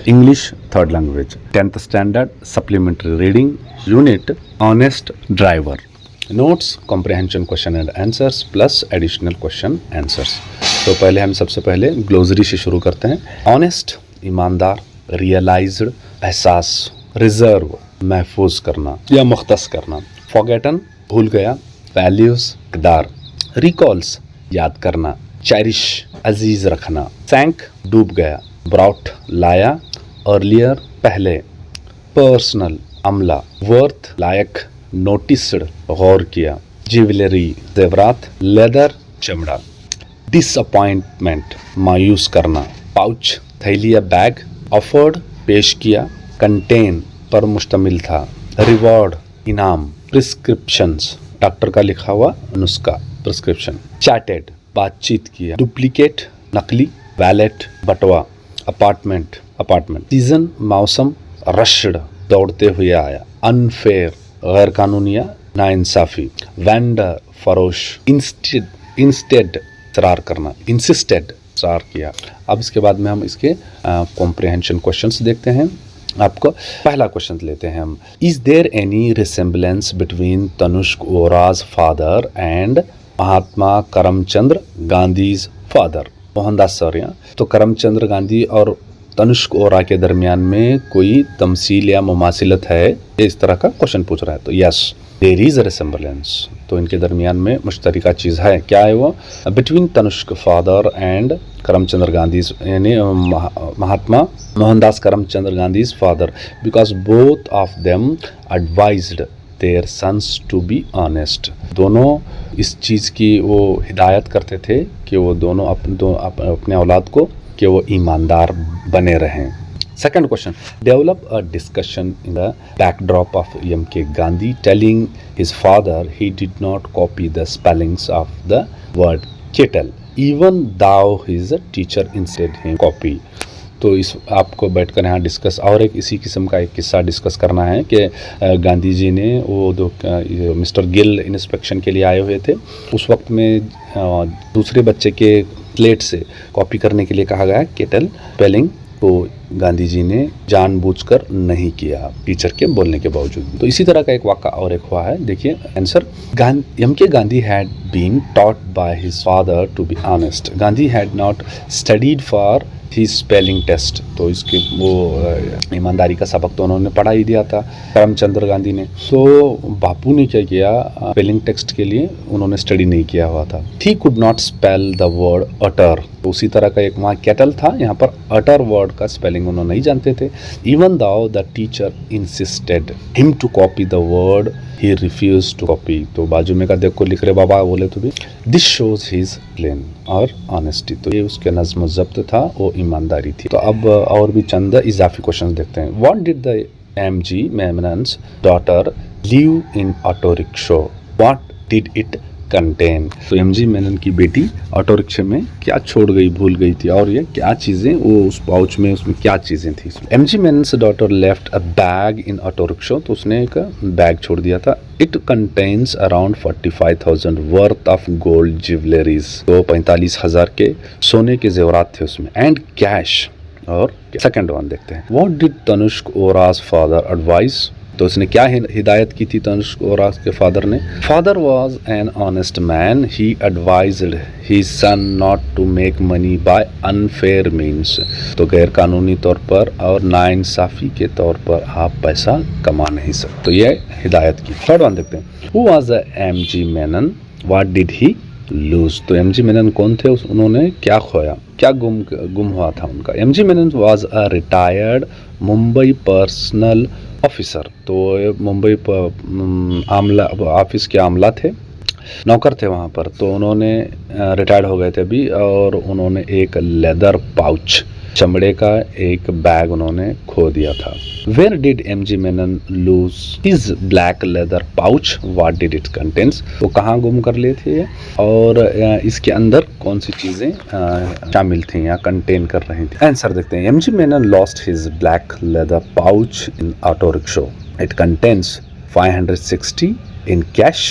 English third language, 10th standard supplementary reading unit honest driver. Notes comprehension question and answers plus additional question answers. तो पहले हम सबसे पहले glossary से शुरू करते हैं. ऑनेस्ट ईमानदार, रियलाइज्ड एहसास, रिजर्व महफूज करना या मुख्तस करना, फॉरगेटन भूल गया, वैल्यूज किरदार, रिकॉल्स याद करना, चेरिश अजीज रखना, सैंक डूब गया, ब्राउट लाया, अर्लियर पहले, पर्सनल अमला, वर्थ लायक, नोटिस्ड गौर किया, ज्वेलरी जेवरात, लेदर चमड़ा, डिसअपॉइंटमेंट मायूस करना, पाउच थैली या बैग, ऑफर्ड पेश किया, कंटेन पर मुश्तमिल था, रिवॉर्ड इनाम, प्रिस्क्रिप्शंस डॉक्टर का लिखा हुआ नुस्खा प्रिस्क्रिप्शन, चैटेड बातचीत किया, डुप्लीकेट नकली, वैलेट बटवा, अपार्टमेंट सीजन मौसम, रश्ड दौड़ते हुए आया, अनफेयर गैर कानूनी या नाइंसाफी, वेंडर फरोश, इंस्टेड इसरार करना, इंसिस्टेड इसरार किया. अब इसके बाद में हम इसके कॉम्प्रिहेंशन क्वेश्चंस देखते हैं. आपको पहला क्वेश्चन लेते हैं हम. Is there any resemblance between Tanushk Ora's father and Mahatma Karamchandra Gandhi's father? Mohandas सौर्या. तो करमचंद्र गांधी और तनुष्क ओरा के दरमियान में कोई तमसील या मुमासिलत है, इस तरह का क्वेश्चन पूछ रहा है. तो यस देयर इज रिसेम्बलेंस. तो इनके दरमियान में मुश्तरका चीज़ है. क्या है वो? Between Tanushk father and Karamchandra Gandhi, यानी Mahatma Mohandas Karamchandra Gandhi's father, because both of them advised their sons to be honest. दोनों इस चीज़ की वो हिदायत करते थे कि वो दोनों अपने औलाद को कि वो ईमानदार बने रहें. Second question, develop a discussion in the backdrop of M.K. Gandhi telling his father he did not copy the spellings of the word kettle, even though his teacher instead him copy. तो इस आपको बैठकर यहाँ discuss और एक इसी किस्म का एक किस्सा डिस्कस करना है कि गांधी जी ने वो दो मिस्टर गिल इंस्पेक्शन के लिए आए हुए थे. उस वक्त में दूसरे बच्चे के प्लेट से कॉपी करने के लिए कहा गया केटल स्पेलिंग, तो गांधी जी ने जानबूझकर नहीं किया टीचर के बोलने के बावजूद. तो इसी तरह का एक वाक़ा और एक हुआ है. देखिए answer. M.K. Gandhi had been taught by his father to be honest. Gandhi had not studied for his spelling test. तो इसके वो ईमानदारी का सबक तो उन्होंने पढ़ा ही दिया था करमचंद्र गांधी ने. तो बापू ने क्या किया, स्पेलिंग टेस्ट के लिए उन्होंने स्टडी नहीं किया हुआ था. He could not spell the word utter. तो उसी तरह का एक वहाँ केटल था, यहाँ पर utter वर्ड का स्पेलिंग उन्होंने नहीं जानते थे. Even though the teacher insisted him to copy the word, he refused to copy. तो बाजू में का देख को लिख रहे बाबा बोले तो भी this shows his plain और honesty. तो ये उसके नज़्म ज़ब्त था, वो ईमानदारी थी. तो अब और भी चंद इजाफी क्वेश्चन देखते हैं. What did the M.G. Menon's daughter leave in auto rickshaw? What did it contain? तो M.G. मेनन की बेटी ऑटो रिक्शे में क्या छोड़ गई, भूल गई थी, और ये क्या चीज़ें वो उस पाउच में, उसमें क्या चीज़ें थी. M.G. Menon's daughter left a bag in auto rickshaw. तो उसने एक बैग छोड़ दिया था. It contains around 45,000 worth of gold jewelries. तो 45,000 के सोने के जेवरात थे उसमें, and cash. और सेकंड वन देखते हैं. What did Tanushk Ora's father advise? तो उसने क्या हिदायत की थी तनुष्क ओरा के फादर ने? Father was an honest man. He advised his son not to make money by unfair means. तो गैर कानूनी तौर पर और नाइंसाफ़ी के तौर पर आप पैसा कमा नहीं सकते. तो ये हिदायत की. थर्ड वन देखते हैं. Who was the M.G. Menon? What did he lose? तो M.G. मेनन कौन थे? उन्होंने क्या खोया, क्या गुम हुआ था उनका? M.G. Menon was a retired Mumbai personal officer. तो मुंबई आमला ऑफिस के आमला थे, नौकर थे वहाँ पर. तो उन्होंने रिटायर्ड हो गए थे अभी, और उन्होंने एक लेदर पाउच, चमड़े का एक बैग उन्होंने खो दिया था. Where did M.G. Menon lose his black leather pouch? What did it contains? तो कहाँ गुम कर लिए थे और इसके अंदर कौन सी चीज़ें शामिल थी या कंटेन कर रही थी? आंसर देखते हैं. M.G. Menon lost his black leather pouch in auto rickshaw. It contains 560 in cash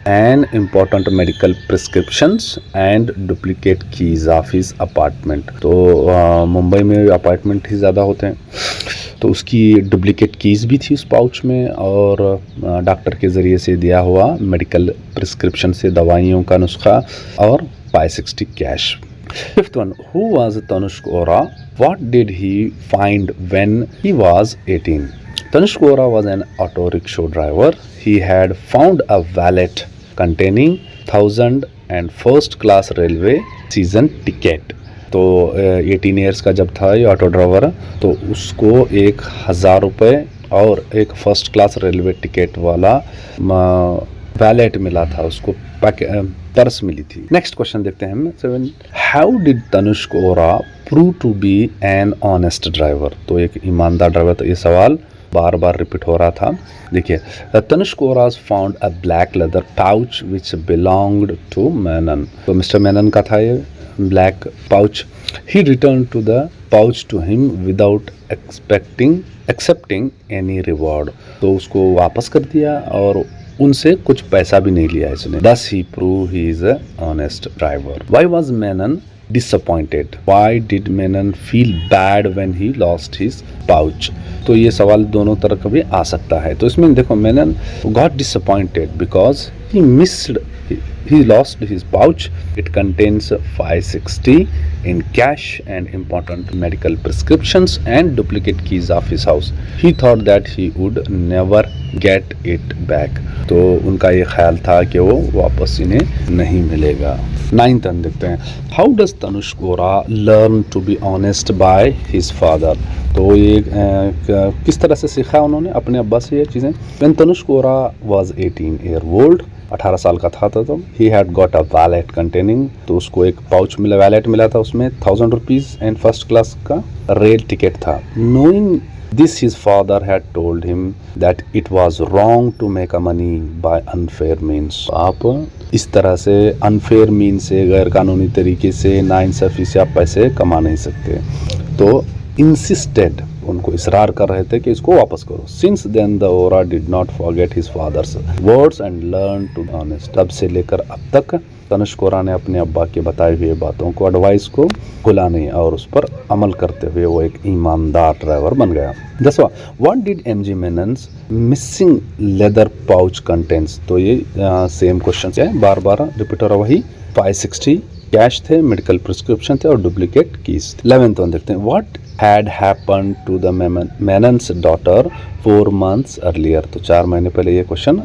and important medical prescriptions and duplicate keys of his apartment. तो मुंबई में अपार्टमेंट ही ज़्यादा होते हैं, तो उसकी डुप्लिकेट कीज़ भी थी उस पाउच में और डॉक्टर के ज़रिए से दिया हुआ मेडिकल प्रिस्क्रिप्शन से दवाइयों का नुस्खा और 560 cash. Fifth one, who was Tanushk Ora? What did he find when he was 18? Tanushk Ora was an auto rickshaw driver. He had found a wallet containing 1,000 and first class railway season ticket. तो 18 years का जब था ये auto driver, तो उसको 1,000 रुपये और एक फर्स्ट क्लास रेलवे टिकट वाला वैलेट मिला था, उसको पर्स मिली थी. नेक्स्ट क्वेश्चन देखते हैं हम. 7. How did Tanushk Ora prove to be an honest driver? तो एक ईमानदार ड्राइवर, तो ये सवाल बार बार रिपीट हो रहा था. देखिए, Tanushk Ora found a black leather pouch which belonged to Menon. तो मिस्टर मेनन का था ये black pouch. He return to the pouch to him without accepting any reward. तो उसको वापस कर दिया और उनसे कुछ पैसा भी नहीं लिया इसने. Thus he proved he is a honest driver. Why was Menon disappointed? Why did Menon feel bad when he lost his pouch? तो ये सवाल दोनों तरह का भी आ सकता है. तो इसमें देखो, Menon got disappointed because he lost his pouch. It contains 560 in cash and important medical prescriptions and duplicate keys of his house. He thought that he would never get it back. तो उनका ये ख्याल था कि वो वापस इन्हें नहीं मिलेगा. 9th देखते हैं. How does Tanushk Ora learn to be honest by his father? तो ये किस तरह से सीखा उन्होंने अपने अब्बा से ये चीज़ें. When Tanushk Ora was 18 year old, 18 साल का था तो he had got a wallet containing, तो उसको एक पाउच मिला, वैलेट मिला था, उसमें 1,000 रुपीज़ एंड फर्स्ट क्लास का रेल टिकट था. Knowing this, his father had told him that it was wrong to make a money by unfair means. आप इस तरह से अनफेयर मीन से, गैर कानूनी तरीके से, नाइंसाफ़ी से आप पैसे कमा नहीं सकते. तो इंसिस्टेड, उनको इसरार कर रहे थे कि इसको वापस करो. Since then the aura did not forget his father's words and learn to be honest. तब से लेकर अब तक तनुष्क ओरा ने अपने अब्बा के बताए हुए बातों को, एडवाइस को भूला नहीं और उस पर अमल करते हुए वो एक ईमानदार ड्राइवर बन गया. 10वां, what did MG Menon's missing leather pouch contents? तो ये सेम क्वेश्चन है, बार बार रिपीट हो रहा. वही 560 कैश थे, मेडिकल प्रिस्क्रिप्शन थे और डुप्लीकेट कीज. 11th वन देखते हैं. What had happened to the Menon's daughter 4 months earlier? तो 4 महीने पहले ये क्वेश्चन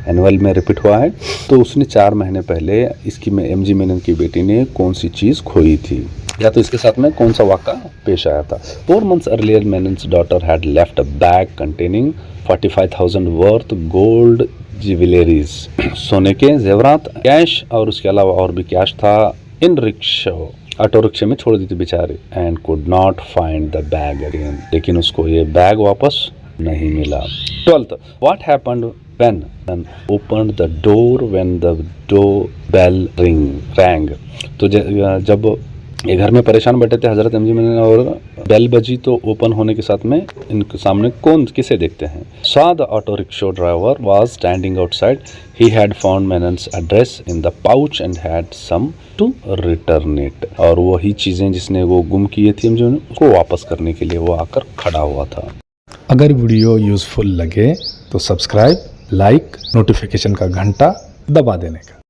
एनुअल में रिपीट हुआ है. तो उसने 4 महीने पहले इसकी एमजी मेनन की बेटी ने कौन सी चीज़ खोई थी, या तो इसके साथ में कौन सा वाक़ा पेश आया था. 4 months earlier Menon's daughter had left a bag containing 45,000 worth gold jewelleries, सोने के जेवरात, कैश और उसके अलावा और भी कैश था. इन रिक्शा, ऑटो रिक्शे में छोड़ दी थी बेचारी. And could not find the bag again, लेकिन उसको ये बैग वापस नहीं मिला. 12th, what happened when opened the door when the door bell rang? तो जब ये घर में परेशान बैठे थे हजरत एमजी मेनन और बेल बजी, तो ओपन होने के साथ में इनके सामने कौन किसे देखते हैं. Saw the auto rickshaw driver was standing outside. He had found Menon's address in the pouch and had some to return it. और वही चीज़ें जिसने वो गुम किए थी एमजी मेनन, उसको वापस करने के लिए वो आकर खड़ा हुआ था. अगर वीडियो यूज़फुल लगे तो सब्सक्राइब, लाइक, नोटिफिकेशन का घंटा दबा देने का.